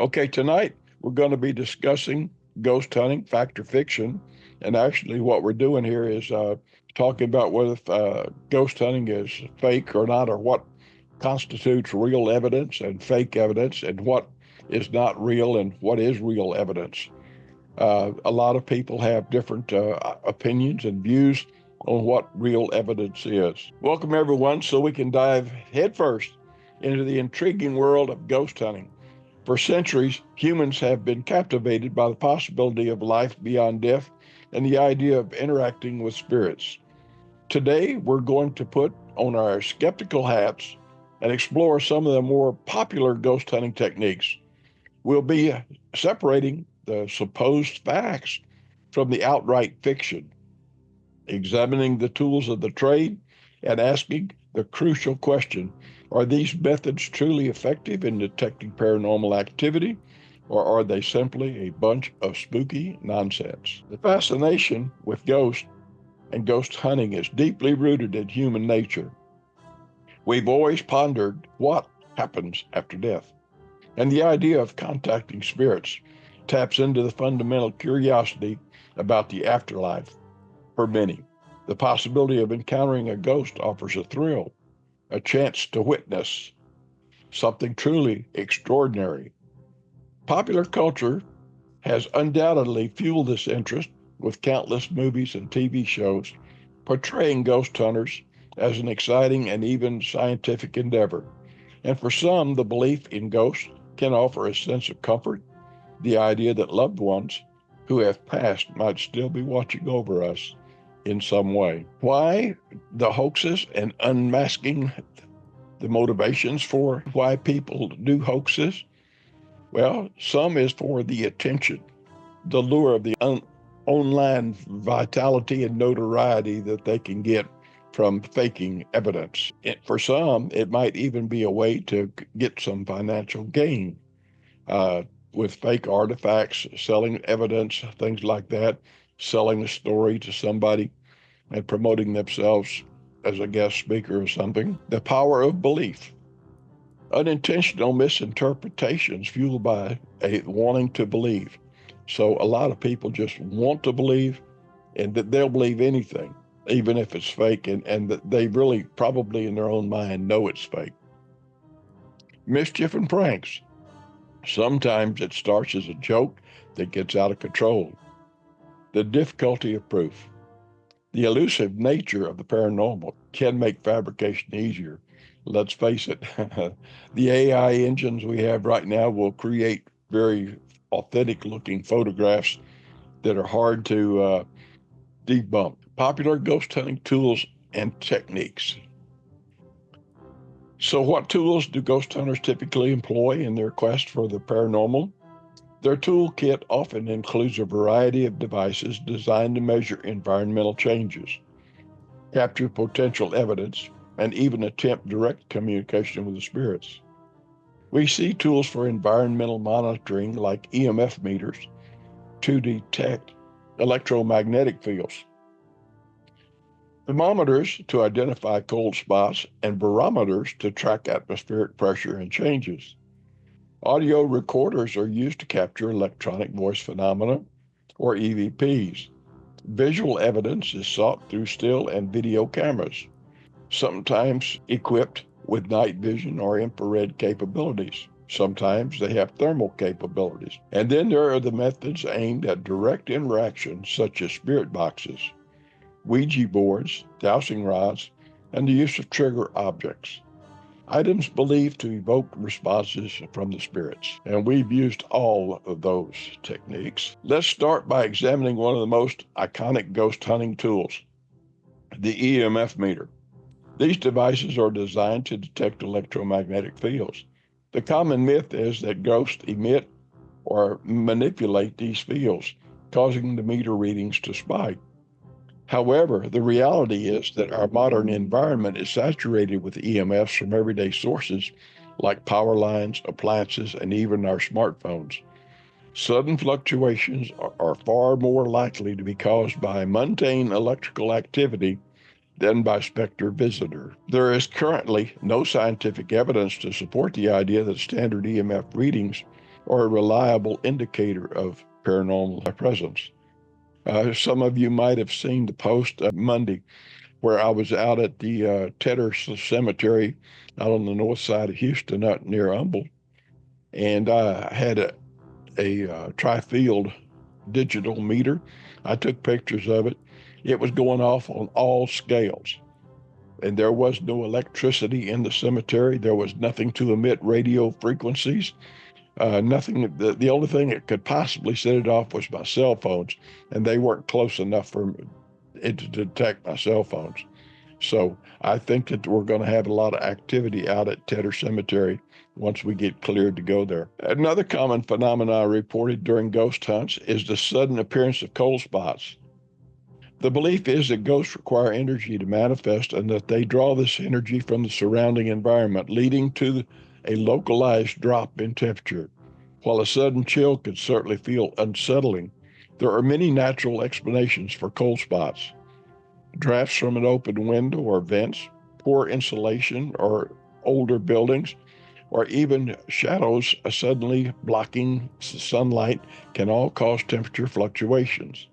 Okay, tonight we're going to be discussing ghost hunting, fact or fiction. And actually, what we're doing here is talking about whether ghost hunting is fake or not, or what constitutes real evidence and fake evidence, and what is not real and what is real evidence. A lot of people have different opinions and views on what real evidence is. Welcome, everyone, so we can dive headfirst into the intriguing world of ghost hunting. For centuries, humans have been captivated by the possibility of life beyond death and the idea of interacting with spirits. Today, we're going to put on our skeptical hats and explore some of the more popular ghost hunting techniques. We'll be separating the supposed facts from the outright fiction, examining the tools of the trade, and asking the crucial question: are these methods truly effective in detecting paranormal activity, or are they simply a bunch of spooky nonsense? The fascination with ghosts and ghost hunting is deeply rooted in human nature. We've always pondered what happens after death, and the idea of contacting spirits taps into the fundamental curiosity about the afterlife for many. The possibility of encountering a ghost offers a thrill, a chance to witness something truly extraordinary. Popular culture has undoubtedly fueled this interest, with countless movies and TV shows portraying ghost hunters as an exciting and even scientific endeavor. And for some, the belief in ghosts can offer a sense of comfort, the idea that loved ones who have passed might still be watching over us in some way. Why the hoaxes and unmasking the motivations for why people do hoaxes? Well, some is for the attention, the lure of the online vitality and notoriety that they can get from faking evidence. For some, it might even be a way to get some financial gain uh, with fake artifacts, selling evidence, things like that, selling a story to somebody and promoting themselves as a guest speaker or something. The power of belief. Unintentional misinterpretations fueled by a wanting to believe. So a lot of people just want to believe, and that they'll believe anything, even if it's fake, and that they really probably in their own mind know it's fake. Mischief and pranks. Sometimes it starts as a joke that gets out of control. The difficulty of proof. The elusive nature of the paranormal can make fabrication easier. Let's face it, the AI engines we have right now will create very authentic looking photographs that are hard to debunk. Popular ghost hunting tools and techniques. So, what tools do ghost hunters typically employ in their quest for the paranormal? Their toolkit often includes a variety of devices designed to measure environmental changes, capture potential evidence, and even attempt direct communication with the spirits. We see tools for environmental monitoring like EMF meters to detect electromagnetic fields, thermometers to identify cold spots, and barometers to track atmospheric pressure and changes. Audio recorders are used to capture electronic voice phenomena, or EVPs. Visual evidence is sought through still and video cameras, sometimes equipped with night vision or infrared capabilities. Sometimes they have thermal capabilities. And then there are the methods aimed at direct interaction, such as spirit boxes, Ouija boards, dowsing rods, and the use of trigger objects, items believed to evoke responses from the spirits. And we've used all of those techniques. Let's start by examining one of the most iconic ghost hunting tools, the EMF meter. These devices are designed to detect electromagnetic fields. The common myth is that ghosts emit or manipulate these fields, causing the meter readings to spike. However, the reality is that our modern environment is saturated with EMFs from everyday sources like power lines, appliances, and even our smartphones. Sudden fluctuations are far more likely to be caused by mundane electrical activity than by specter visitor. There is currently no scientific evidence to support the idea that standard EMF readings or a reliable indicator of paranormal presence. Some of you might have seen the post Monday where I was out at the Tedder Cemetery out on the north side of Houston, out near Humble, and I had a tri-field digital meter. I took pictures of it. It was going off on all scales, and there was no electricity in the cemetery. There was nothing to emit radio frequencies. Nothing. The only thing that could possibly set it off was my cell phones, and they weren't close enough for it to detect my cell phones. So I think that we're going to have a lot of activity out at Tedder Cemetery once we get cleared to go there. Another common phenomenon reported during ghost hunts is the sudden appearance of cold spots. The belief is that ghosts require energy to manifest and that they draw this energy from the surrounding environment, leading to a localized drop in temperature. While a sudden chill could certainly feel unsettling, there are many natural explanations for cold spots. Drafts from an open window or vents, poor insulation or older buildings, or even shadows suddenly blocking sunlight can all cause temperature fluctuations.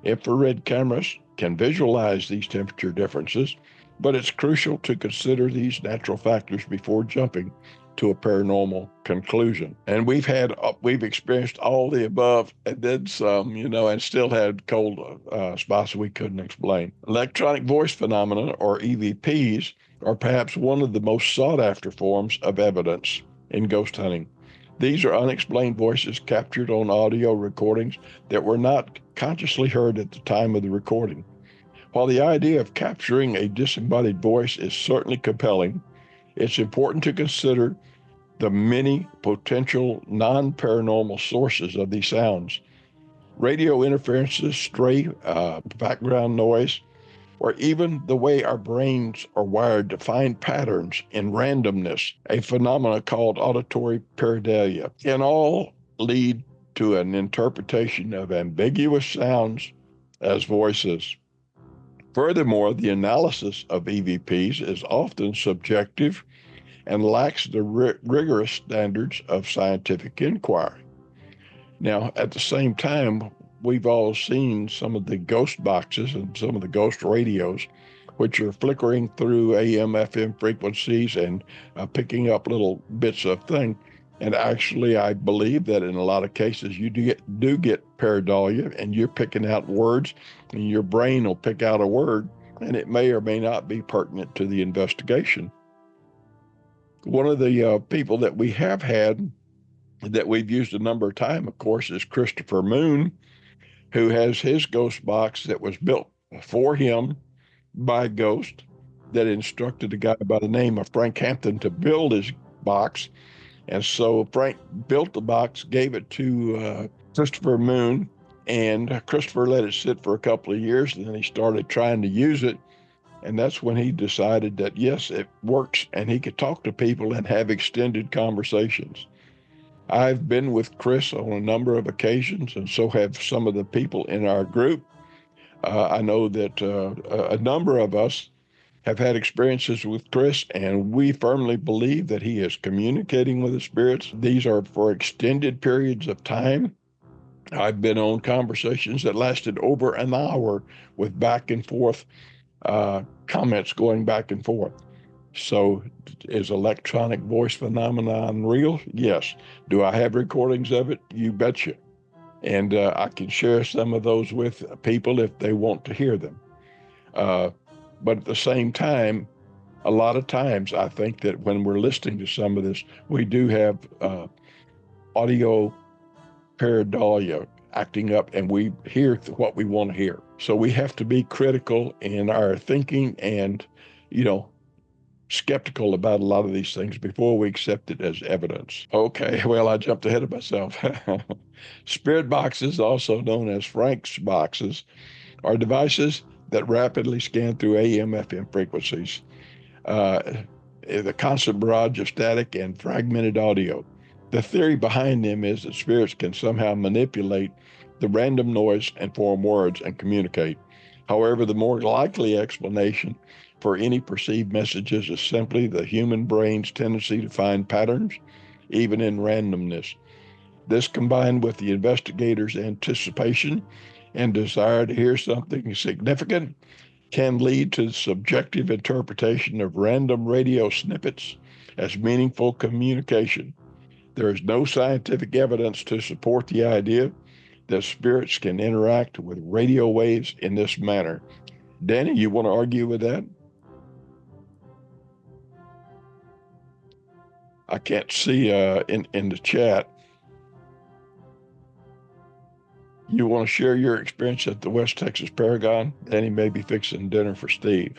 Infrared cameras can visualize these temperature differences, but it's crucial to consider these natural factors before jumping to a paranormal conclusion. And we've experienced all the above and then some, and still had cold spots we couldn't explain. Electronic voice phenomena, or EVPs, are perhaps one of the most sought after forms of evidence in ghost hunting. These are unexplained voices captured on audio recordings that were not consciously heard at the time of the recording. While the idea of capturing a disembodied voice is certainly compelling, it's important to consider the many potential non-paranormal sources of these sounds. Radio interferences, stray background noise, or even the way our brains are wired to find patterns in randomness, a phenomenon called auditory pareidolia, can all lead to an interpretation of ambiguous sounds as voices. Furthermore, the analysis of EVPs is often subjective and lacks the rigorous standards of scientific inquiry. Now, at the same time, we've all seen some of the ghost boxes and some of the ghost radios, which are flickering through AM, FM frequencies and picking up little bits of thing. And actually, I believe that in a lot of cases, you do get pareidolia, and you're picking out words, and your brain will pick out a word, and it may or may not be pertinent to the investigation. One of the people that we have had that we've used a number of times, of course, is Christopher Moon, who has his ghost box that was built for him by a ghost that instructed a guy by the name of Frank Hampton to build his box. And so Frank built the box, gave it to Christopher Moon, and Christopher let it sit for a couple of years, and then he started trying to use it. And that's when he decided that, yes, it works, and he could talk to people and have extended conversations. I've been with Chris on a number of occasions, and so have some of the people in our group. I know that a number of us have had experiences with Chris, and we firmly believe that he is communicating with the spirits. These are for extended periods of time. I've been on conversations that lasted over an hour with back and forth comments going back and forth. So is electronic voice phenomenon real? Yes. Do I have recordings of it? You betcha. And I can share some of those with people if they want to hear them. But at the same time, a lot of times I think that when we're listening to some of this, we do have audio pareidolia acting up, and we hear what we want to hear. So we have to be critical in our thinking and, skeptical about a lot of these things before we accept it as evidence. Okay, well, I jumped ahead of myself. Spirit boxes, also known as Frank's boxes, are devices that rapidly scan through AM, FM frequencies. The constant barrage of static and fragmented audio. The theory behind them is that spirits can somehow manipulate the random noise and form words and communicate. However, the more likely explanation for any perceived messages is simply the human brain's tendency to find patterns even in randomness. This, combined with the investigators' anticipation and desire to hear something significant, can lead to subjective interpretation of random radio snippets as meaningful communication. There is no scientific evidence to support the idea that spirits can interact with radio waves in this manner. Danny, you want to argue with that? I can't see in the chat. You want to share your experience at the West Texas Paragon? Danny may be fixing dinner for Steve.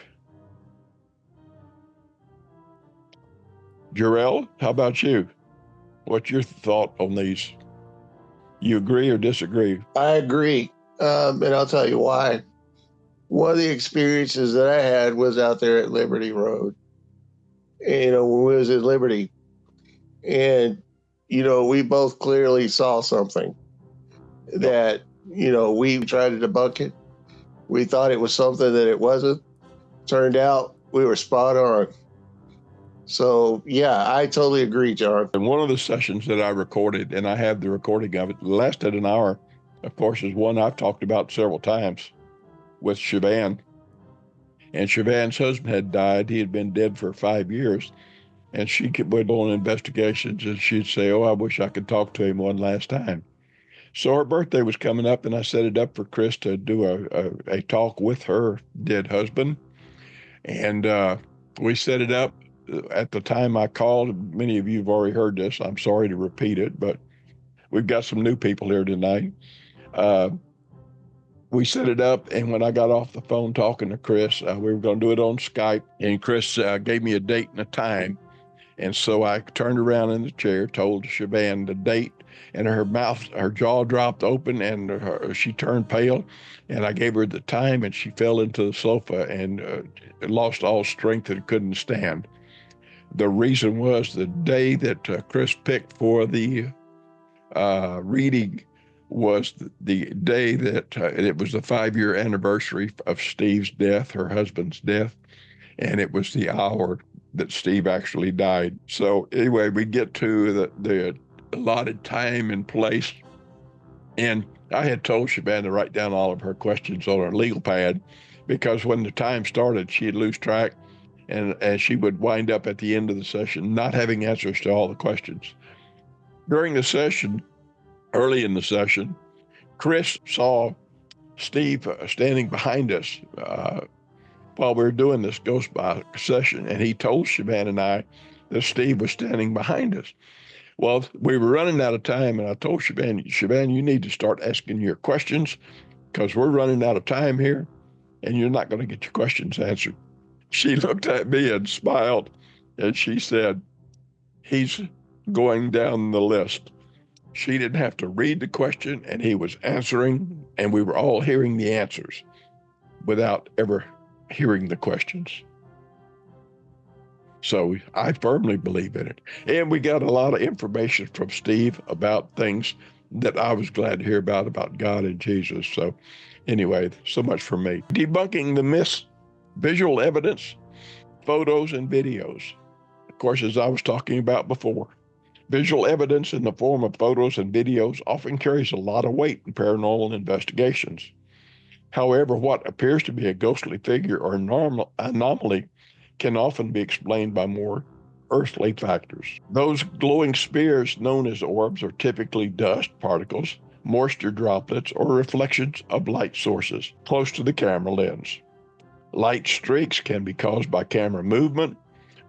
Jarrell, how about you? What's your thought on these? You agree or disagree? I agree, and I'll tell you why. One of the experiences that I had was out there at Liberty Road. And, when we was at Liberty, and we both clearly saw something that we tried to debunk it. We thought it was something that it wasn't. Turned out we were spot on. So, yeah, I totally agree, John. And one of the sessions that I recorded, and I have the recording of it, lasted an hour, of course, is one I've talked about several times with Siobhan. And Siobhan's husband had died. He had been dead for 5 years. And she went on investigations, and she'd say, oh, I wish I could talk to him one last time. So her birthday was coming up, and I set it up for Chris to do a talk with her dead husband. And we set it up. At the time I called, many of you have already heard this. I'm sorry to repeat it, but we've got some new people here tonight. We set it up, and when I got off the phone talking to Chris, we were going to do it on Skype, and Chris gave me a date and a time. And so I turned around in the chair, told Siobhan the date, and her jaw dropped open, and she turned pale. And I gave her the time, and she fell into the sofa and lost all strength and couldn't stand. The reason was the day that Chris picked for the reading was the day that it was the 5-year anniversary of Steve's death, her husband's death, and it was the hour that Steve actually died. So anyway, we get to the allotted time and place, and I had told Siobhan to write down all of her questions on her legal pad, because when the time started, she'd lose track, and she would wind up at the end of the session not having answers to all the questions. During the session, early in the session, Chris saw Steve standing behind us while we were doing this ghost box session, and he told Siobhan and I that Steve was standing behind us. Well, we were running out of time, and I told Siobhan, you need to start asking your questions, because we're running out of time here, and you're not going to get your questions answered. She looked at me and smiled, and she said, he's going down the list. She didn't have to read the question, and he was answering, and we were all hearing the answers without ever hearing the questions. So I firmly believe in it. And we got a lot of information from Steve about things that I was glad to hear about God and Jesus. So anyway, so much for me. Debunking the myths, visual evidence, photos, and videos. Of course, as I was talking about before, visual evidence in the form of photos and videos often carries a lot of weight in paranormal investigations. However, what appears to be a ghostly figure or anomaly can often be explained by more earthly factors. Those glowing spheres known as orbs are typically dust particles, moisture droplets, or reflections of light sources close to the camera lens. Light streaks can be caused by camera movement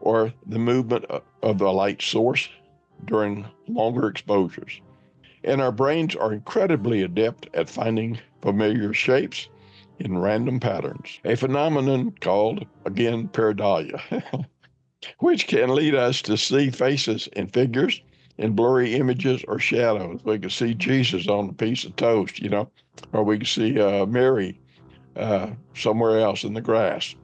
or the movement of the light source during longer exposures. And our brains are incredibly adept at finding familiar shapes in random patterns, a phenomenon called, again, pareidolia, which can lead us to see faces and figures in blurry images or shadows. We can see Jesus on a piece of toast, or we can see Mary somewhere else in the grass.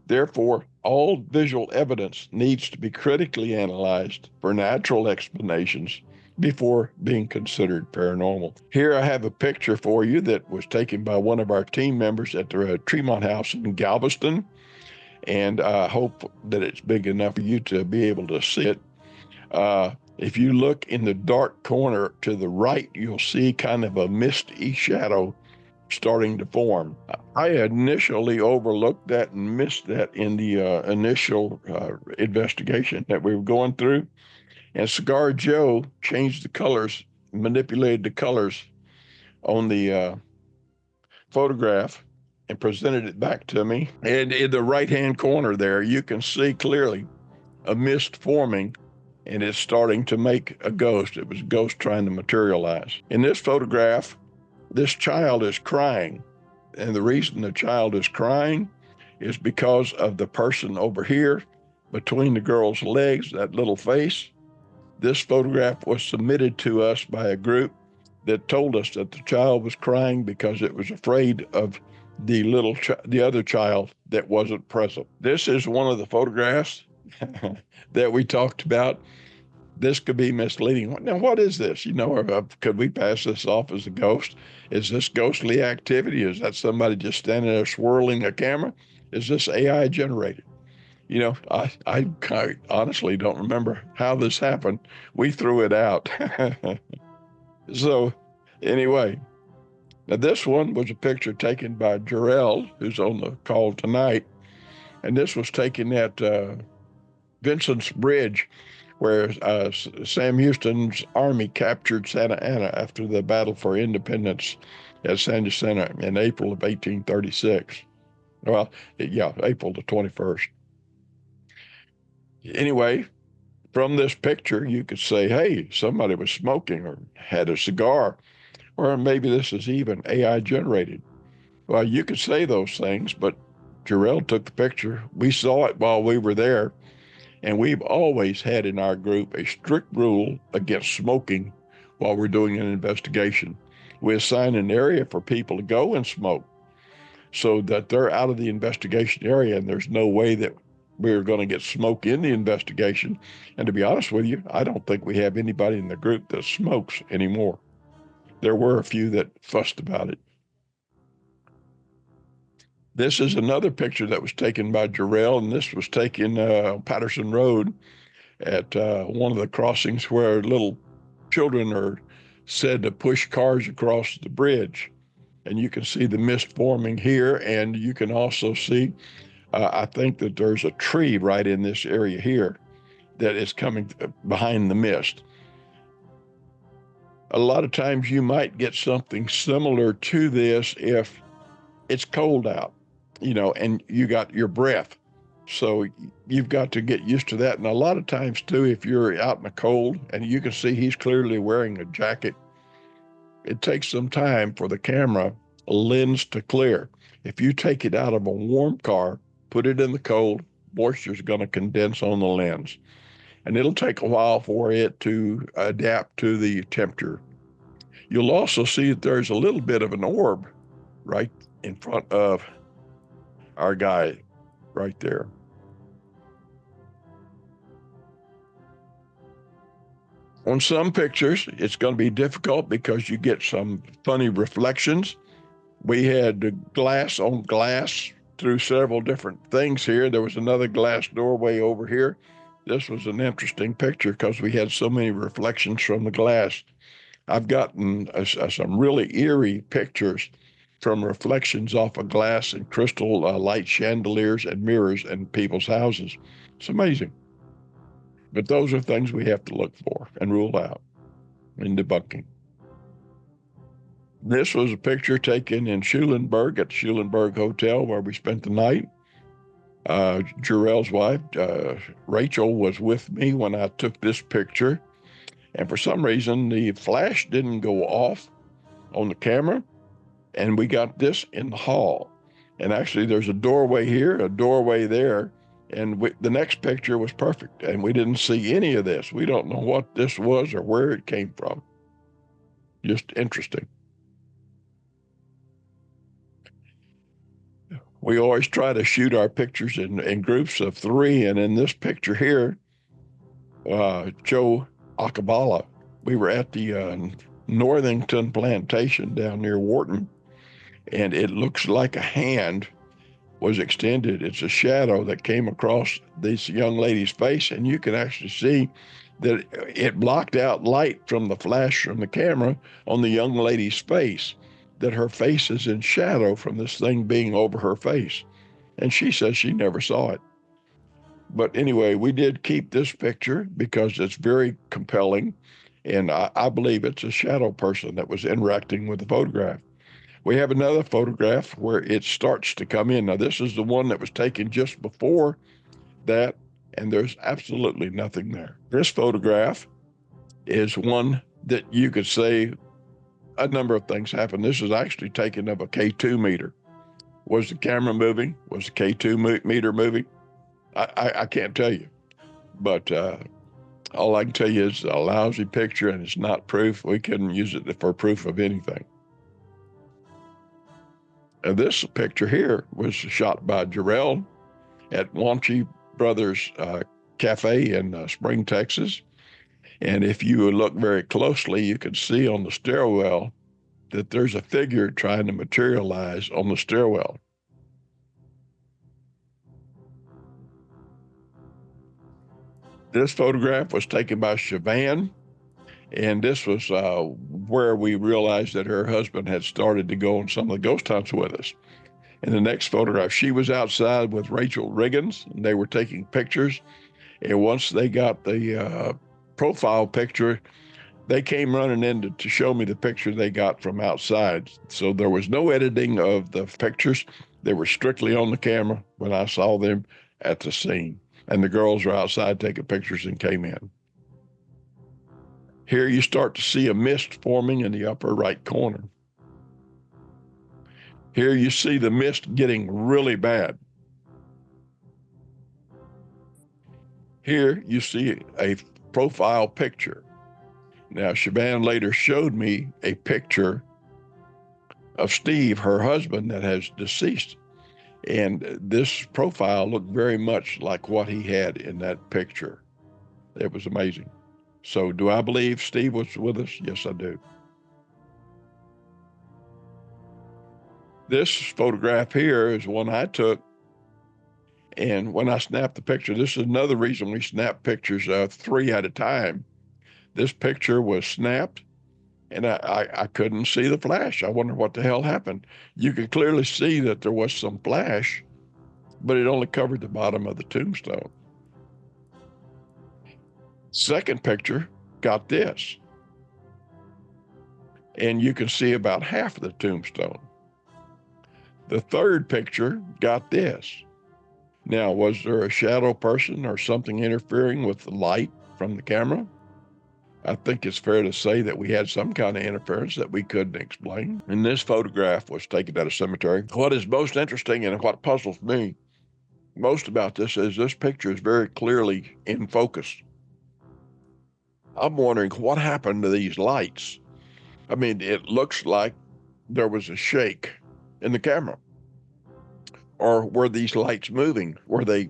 Therefore, all visual evidence needs to be critically analyzed for natural explanations before being considered paranormal. Here I have a picture for you that was taken by one of our team members at the Tremont House in Galveston, and I hope that it's big enough for you to be able to see it. If you look in the dark corner to the right, you'll see kind of a misty shadow starting to form. I initially overlooked that and missed that in the initial investigation that we were going through. And Cigar Joe changed the colors, manipulated the colors on the photograph and presented it back to me. And in the right-hand corner there, you can see clearly a mist forming, and it's starting to make a ghost. It was a ghost trying to materialize. In this photograph, this child is crying. And the reason the child is crying is because of the person over here between the girl's legs, that little face. This photograph was submitted to us by a group that told us that the child was crying because it was afraid of the other child that wasn't present. This is one of the photographs that we talked about. This could be misleading. Now, what is this? Could we pass this off as a ghost? Is this ghostly activity? Is that somebody just standing there swirling a camera? Is this AI generated? I honestly don't remember how this happened. We threw it out. So, anyway, now this one was a picture taken by Jarrell, who's on the call tonight. And this was taken at Vincent's Bridge, where Sam Houston's army captured Santa Ana after the battle for independence at San Jacinto in April of 1836. Well, yeah, April the 21st. Anyway, from this picture, you could say, hey, somebody was smoking or had a cigar, or maybe this is even AI generated. Well, you could say those things, but Jarrell took the picture. We saw it while we were there. And we've always had in our group a strict rule against smoking while we're doing an investigation. We assign an area for people to go and smoke so that they're out of the investigation area, and there's no way that we're going to get smoke in the investigation. And to be honest with you, I don't think we have anybody in the group that smokes anymore. There were a few that fussed about it. This is another picture that was taken by Jarrell, and this was taken on Patterson Road at one of the crossings where little children are said to push cars across the bridge. And you can see the mist forming here, and you can also see, I think that there's a tree right in this area here that is coming behind the mist. A lot of times you might get something similar to this if it's cold out, and you got your breath. So you've got to get used to that. And a lot of times, too, if you're out in the cold and you can see he's clearly wearing a jacket, it takes some time for the camera lens to clear. If you take it out of a warm car, put it in the cold, moisture is going to condense on the lens. And it'll take a while for it to adapt to the temperature. You'll also see that there's a little bit of an orb right in front of our guy right there. On some pictures, it's going to be difficult because you get some funny reflections. We had glass on glass through several different things here. There was another glass doorway over here. This was an interesting picture because we had so many reflections from the glass. I've gotten some really eerie pictures from reflections off of glass and crystal light chandeliers and mirrors in people's houses. It's amazing. But those are things we have to look for and rule out in debunking. This was a picture taken in Schulenburg at the Schulenburg Hotel where we spent the night. Jarrell's wife, Rachel, was with me when I took this picture. And for some reason, the flash didn't go off on the camera. And we got this in the hall. And actually, there's a doorway here, a doorway there. And the next picture was perfect. And we didn't see any of this. We don't know what this was or where it came from. Just interesting. We always try to shoot our pictures in groups of 3. And in this picture here, Joe Akabala, we were at the Northington Plantation down near Wharton, and it looks like a hand was extended. It's a shadow that came across this young lady's face, and you can actually see that it blocked out light from the flash from the camera on the young lady's face, that her face is in shadow from this thing being over her face. And she says she never saw it. But anyway, we did keep this picture because it's very compelling. And I believe it's a shadow person that was interacting with the photograph. We have another photograph where it starts to come in. Now, this is the one that was taken just before that, and there's absolutely nothing there. This photograph is one that you could say a number of things happened. This is actually taken of a K2 meter. Was the camera moving? Was the K2 meter moving? I can't tell you. But all I can tell you is a lousy picture, and it's not proof. We couldn't use it for proof of anything. And this picture here was shot by Jarrell at Waunchy Brothers Cafe in Spring, Texas. And if you look very closely, you can see on the stairwell that there's a figure trying to materialize on the stairwell. This photograph was taken by Siobhan, and this was where we realized that her husband had started to go on some of the ghost hunts with us. In the next photograph, she was outside with Rachel Riggins, and they were taking pictures. And once they got the profile picture, they came running in to show me the picture they got from outside. So there was no editing of the pictures. They were strictly on the camera when I saw them at the scene. And the girls were outside taking pictures and came in. Here you start to see a mist forming in the upper right corner. Here you see the mist getting really bad. Here you see a profile picture. Now, Siobhan later showed me a picture of Steve, her husband, that has deceased. And this profile looked very much like what he had in that picture. It was amazing. So, do I believe Steve was with us? Yes, I do. This photograph here is one I took. And when I snapped the picture, this is another reason we snap pictures 3 at a time. This picture was snapped, and I couldn't see the flash. I wonder what the hell happened. You could clearly see that there was some flash, but it only covered the bottom of the tombstone. Second picture got this, and you can see about half of the tombstone. The third picture got this. Now, was there a shadow person or something interfering with the light from the camera? I think it's fair to say that we had some kind of interference that we couldn't explain. And this photograph was taken at a cemetery. What is most interesting and what puzzles me most about this is this picture is very clearly in focus. I'm wondering what happened to these lights. I mean, it looks like there was a shake in the camera. Or were these lights moving? Were they,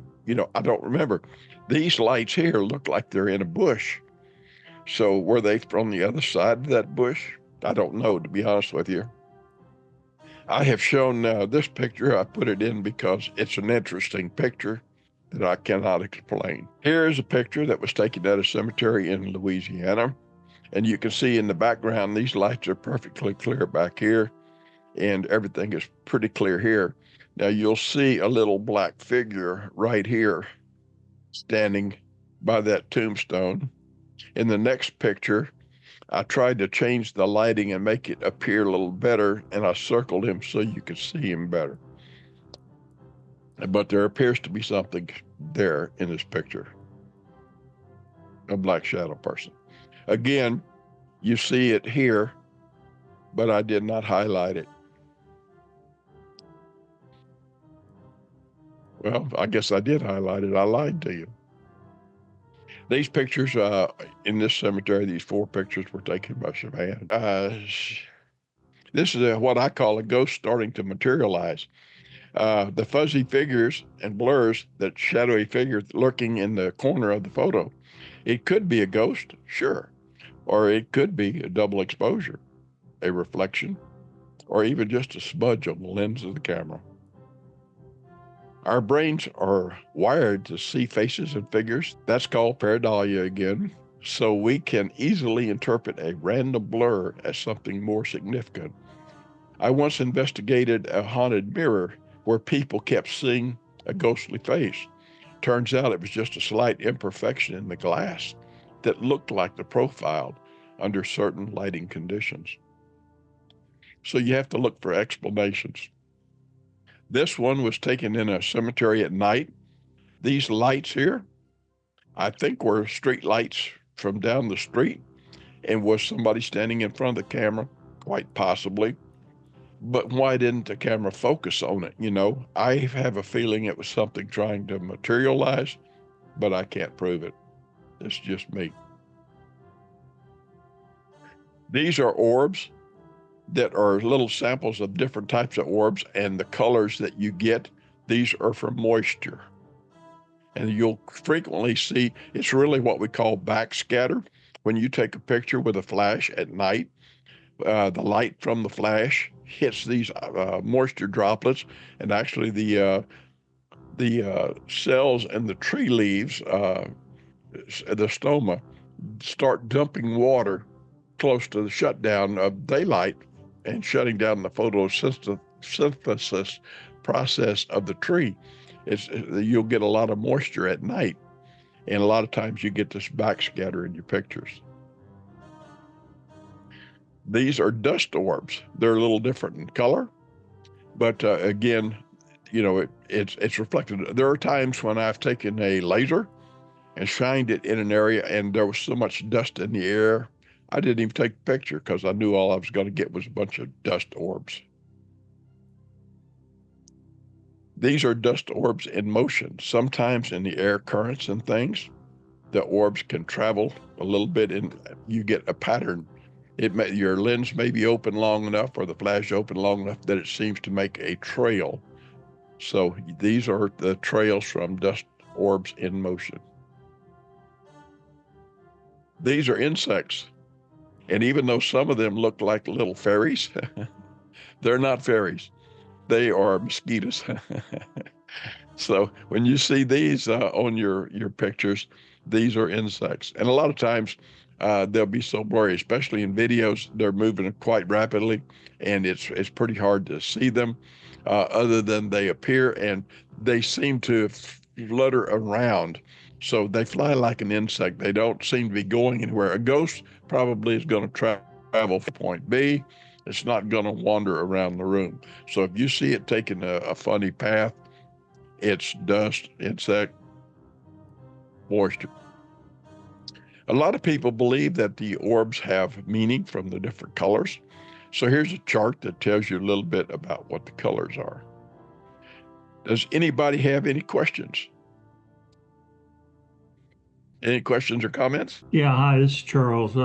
I don't remember. These lights here look like they're in a bush. So were they from the other side of that bush? I don't know, to be honest with you. I have shown this picture. I put it in because it's an interesting picture that I cannot explain. Here is a picture that was taken at a cemetery in Louisiana. And you can see in the background, these lights are perfectly clear back here, and everything is pretty clear here. Now you'll see a little black figure right here standing by that tombstone. In the next picture, I tried to change the lighting and make it appear a little better, and I circled him so you could see him better. But there appears to be something there in this picture, a black shadow person. Again, you see it here, but I did not highlight it. Well, I guess I did highlight it. I lied to you. These pictures in this cemetery, these 4 pictures were taken by Siobhan. This is what I call a ghost starting to materialize. The fuzzy figures and blurs, that shadowy figure lurking in the corner of the photo. It could be a ghost, sure, or it could be a double exposure, a reflection, or even just a smudge on the lens of the camera. Our brains are wired to see faces and figures. That's called pareidolia again. so we can easily interpret a random blur as something more significant. I once investigated a haunted mirror where people kept seeing a ghostly face. Turns out it was just a slight imperfection in the glass that looked like the profile under certain lighting conditions. So you have to look for explanations. This one was taken in a cemetery at night. These lights here, I think, were street lights from down the street. And was somebody standing in front of the camera? Quite possibly. But why didn't the camera focus on it? I have a feeling it was something trying to materialize, but I can't prove it. It's just me. These are orbs that are little samples of different types of orbs, and the colors that you get, these are from moisture. And you'll frequently see it's really what we call backscatter. When you take a picture with a flash at night, the light from the flash hits these moisture droplets, and actually the cells in the tree leaves, the stoma, start dumping water close to the shutdown of daylight and shutting down the photosynthesis process of the tree. You'll get a lot of moisture at night, and a lot of times you get this backscatter in your pictures. These are dust orbs. They're a little different in color, but again, it's reflected. There are times when I've taken a laser and shined it in an area, and there was so much dust in the air, I didn't even take a picture because I knew all I was going to get was a bunch of dust orbs. These are dust orbs in motion. Sometimes in the air currents and things, the orbs can travel a little bit, and you get a pattern. Your lens may be open long enough, or the flash open long enough that it seems to make a trail. So these are the trails from dust orbs in motion. These are insects. And even though some of them look like little fairies, they're not fairies. They are mosquitoes. So when you see these on your pictures, these are insects. And a lot of times they'll be so blurry, especially in videos. They're moving quite rapidly, and it's pretty hard to see them other than they appear, and they seem to flutter around. So they fly like an insect. They don't seem to be going anywhere. A ghost probably is going to travel from point B. It's not going to wander around the room. So if you see it taking a funny path, it's dust, insect, moisture. A lot of people believe that the orbs have meaning from the different colors. So here's a chart that tells you a little bit about what the colors are. Does anybody have any questions? Any questions or comments? Yeah, hi, this is Charles.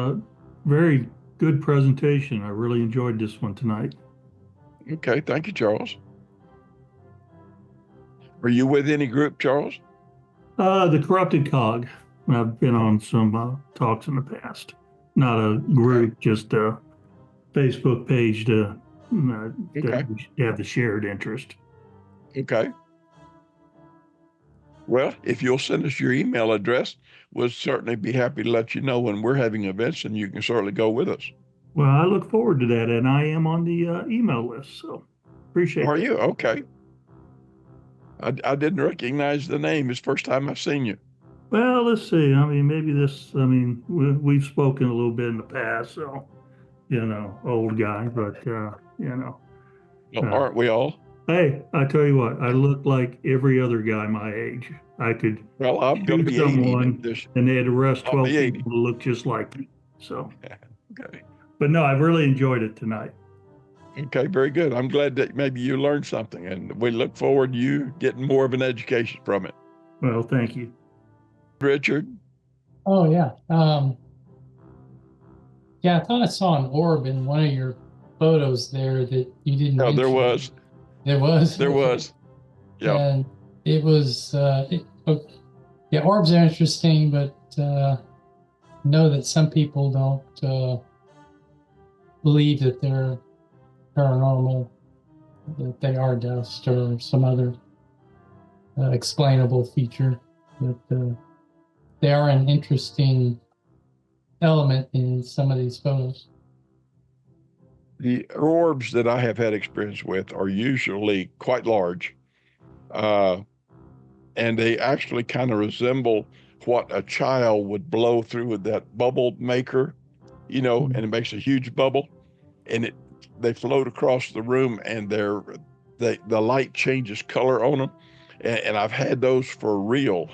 Very good presentation. I really enjoyed this one tonight. Okay, thank you, Charles. Are you with any group, Charles? The Corrupted Cog. I've been on some talks in the past. Not a group, Okay. just a Facebook page to Okay. that we have the shared interest. Okay. Well, if you'll send us your email address, we'll certainly be happy to let you know when we're having events, and you can certainly go with us. Well, I look forward to that, and I am on the email list, so appreciate Are that. you? Okay. I didn't recognize the name. It's the first time I've seen you. Well, let's see. I mean, maybe we've spoken a little bit in the past, so, old guy, but, Well, aren't we all? hey, I tell you what, I look like every other guy my age. I could Well, I'm going to shoot be 80 someone this. and they'd arrest I'll 12 be 80. people to look just like me. So, Okay. but no, I've really enjoyed it tonight. Okay, very good. I'm glad that maybe you learned something, and we look forward to you getting more of an education from it. Well, thank you. Richard? Oh yeah. Yeah, I thought I saw an orb in one of your photos there that you didn't No, there mention. was. There was. There was. Yeah. And it was. Yeah, orbs are interesting, but know that some people don't believe that they're paranormal, that they are dust or some other explainable feature. But they are an interesting element in some of these photos. The orbs that I have had experience with are usually quite large, uh, and they actually kind of resemble what a child would blow through with that bubble maker, and it makes a huge bubble, and they float across the room, and the light changes color on them, and I've had those for real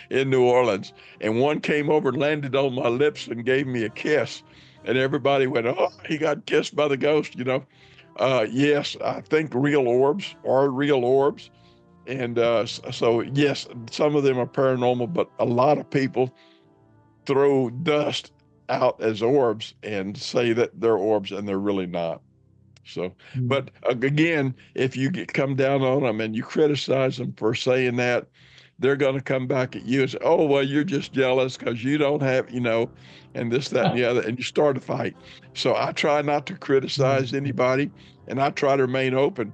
in New Orleans, and one came over and landed on my lips and gave me a kiss, and everybody went, "Oh, he got kissed by the ghost." Yes, I think real orbs are real orbs, and so yes, some of them are paranormal, but a lot of people throw dust out as orbs and say that they're orbs, and they're really not. So, but again, if you come down on them and you criticize them for saying that, they're going to come back at you and say, "Oh, well, you're just jealous because you don't have, and this, that, and the other," and you start a fight. So I try not to criticize anybody, and I try to remain open.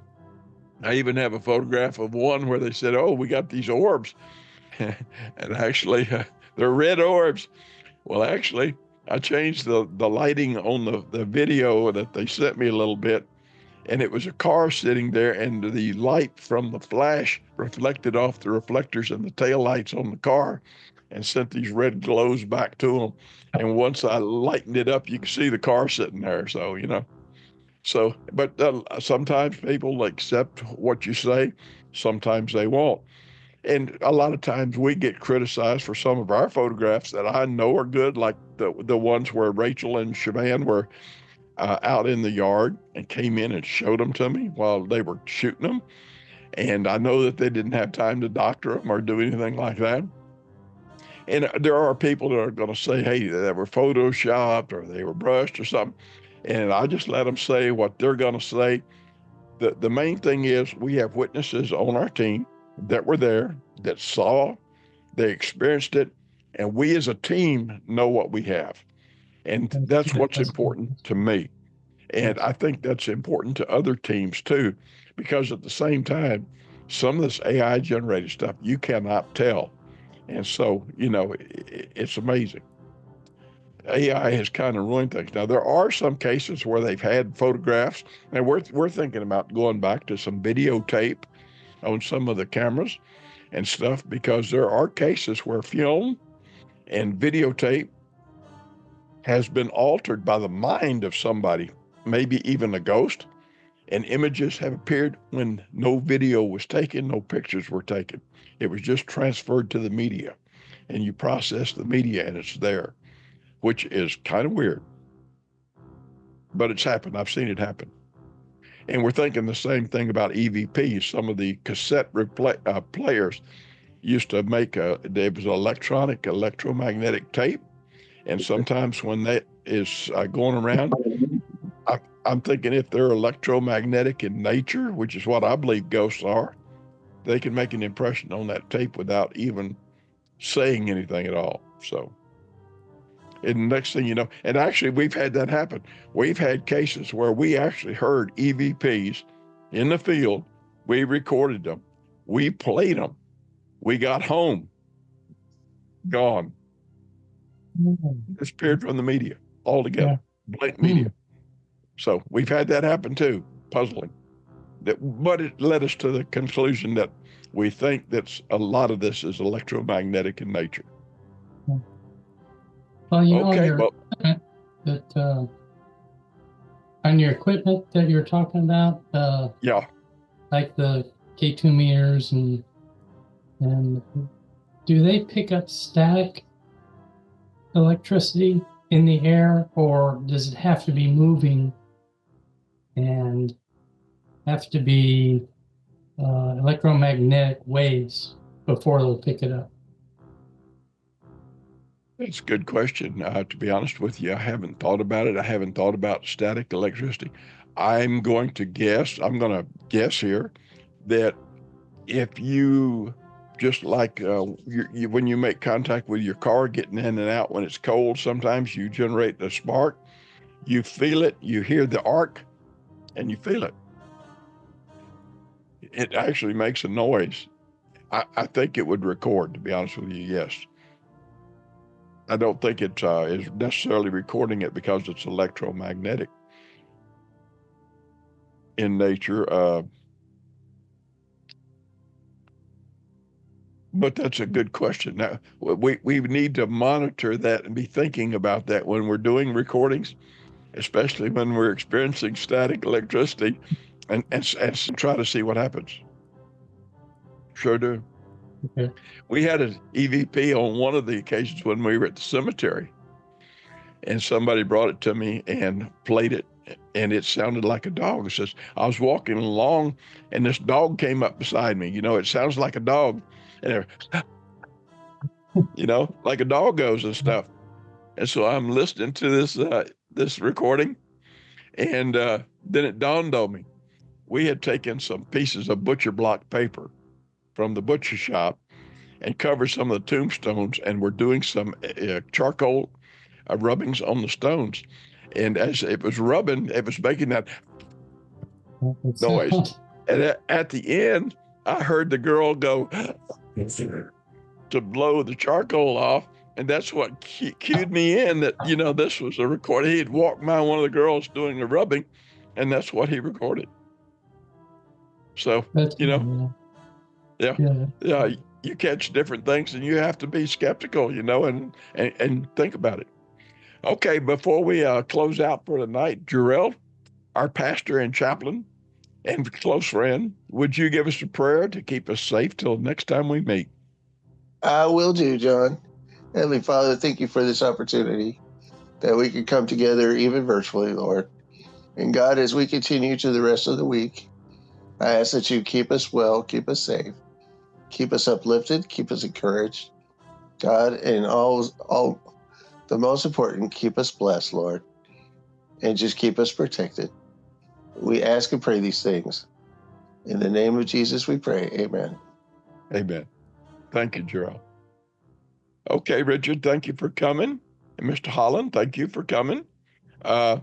I even have a photograph of one where they said, "Oh, we got these orbs," and actually, they're red orbs. Well, actually, I changed the lighting on the video that they sent me a little bit, and it was a car sitting there, and the light from the flash reflected off the reflectors and the tail lights on the car and sent these red glows back to them. And once I lightened it up, you could see the car sitting there. But sometimes people accept what you say, sometimes they won't. And a lot of times we get criticized for some of our photographs that I know are good, like the ones where Rachel and Siobhan were out in the yard and came in and showed them to me while they were shooting them. And I know that they didn't have time to doctor them or do anything like that. And there are people that are going to say, "Hey, they were photoshopped or they were brushed or something." And I just let them say what they're going to say. The main thing is we have witnesses on our team that were there, that saw, they experienced it, and we as a team know what we have. And that's what's That's cool. important to me. And I think that's important to other teams too, because at the same time, some of this AI generated stuff you cannot tell. And so, it's amazing. AI has kind of ruined things. Now, there are some cases where they've had photographs, and we're thinking about going back to some videotape on some of the cameras and stuff, because there are cases where film and videotape has been altered by the mind of somebody, maybe even a ghost, and images have appeared when no video was taken, no pictures were taken. It was just transferred to the media, and you process the media and it's there, which is kind of weird, but it's happened. I've seen it happen. And we're thinking the same thing about EVPs. Some of the cassette players used to make there was electronic electromagnetic tape, and sometimes when that is going around, I'm thinking if they're electromagnetic in nature, which is what I believe ghosts are, they can make an impression on that tape without even saying anything at all. So, and the next thing you know, and actually we've had that happen. We've had cases where we actually heard EVPs in the field. We recorded them. We played them. We got home, gone, disappeared from the media altogether, blank media. So we've had that happen too. Puzzling. But it led us to the conclusion that we think that a lot of this is electromagnetic in nature. Well, Okay, your equipment that on your equipment that you're talking about, yeah, like the K2 meters and do they pick up static electricity in the air, or does it have to be moving and have to be electromagnetic waves before they'll pick it up? that's a good question. To be honest with you, I haven't thought about it. I haven't thought about static electricity. I'm going to guess here that if you just like when you make contact with your car getting in and out when it's cold, sometimes you generate a spark. You feel it, you hear the arc, and you feel it. It actually makes a noise. I think it would record, to be honest with you, yes. I don't think it is necessarily recording it because it's electromagnetic in nature. But that's a good question. Now, we need to monitor that and be thinking about that when we're doing recordings, especially when we're experiencing static electricity, and try to see what happens. Sure do. Okay. We had an EVP on one of the occasions when we were at the cemetery, and somebody brought it to me and played it, and it sounded like a dog. It says, I was walking along, and this dog came up beside me. It sounds like a dog, and like a dog goes and stuff. And so I'm listening to this recording, and then it dawned on me. We had taken some pieces of butcher block paper from the butcher shop and covered some of the tombstones, and we're doing some charcoal rubbings on the stones. And as it was rubbing, it was making that noise. And at the end, I heard the girl go to blow the charcoal off. And that's what cued me in that, this was a recording. He had walked by one of the girls doing the rubbing, and that's what he recorded. So, That's yeah, you catch different things, and you have to be skeptical, and think about it. Okay, before we close out for tonight, Jarrell, our pastor and chaplain and close friend, would you give us a prayer to keep us safe till next time we meet? I will do, John. Heavenly Father, thank you for this opportunity that we can come together even virtually, Lord. And God, as we continue to the rest of the week, I ask that you keep us well, keep us safe, keep us uplifted, keep us encouraged. God, and all the most important, keep us blessed, Lord, and just keep us protected. We ask and pray these things. In the name of Jesus, we pray. Amen. Amen. Thank you, Jarrell. Okay, Richard, thank you for coming. And Mr. Holland, thank you for coming. I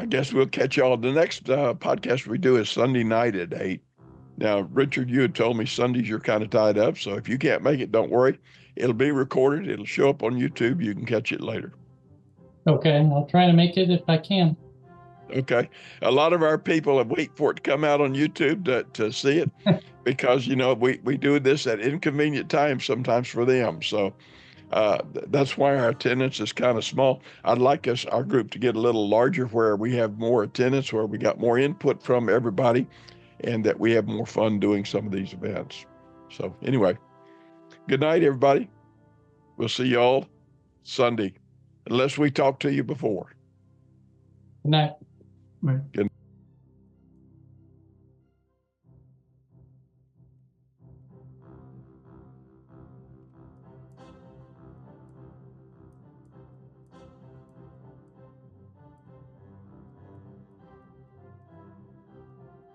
guess we'll catch y'all. The next podcast we do is Sunday night at 8. Now, Richard, you had told me Sundays you're kind of tied up, so if you can't make it, don't worry. It'll be recorded. It'll show up on YouTube. You can catch it later. Okay, I'll try to make it if I can. Okay. A lot of our people wait for it to come out on YouTube to see it because, we do this at inconvenient times sometimes for them. So that's why our attendance is kind of small. I'd like our group to get a little larger where we have more attendance, where we got more input from everybody, and that we have more fun doing some of these events. So anyway, good night, everybody. We'll see y'all Sunday, unless we talk to you before. Good night. Right. Good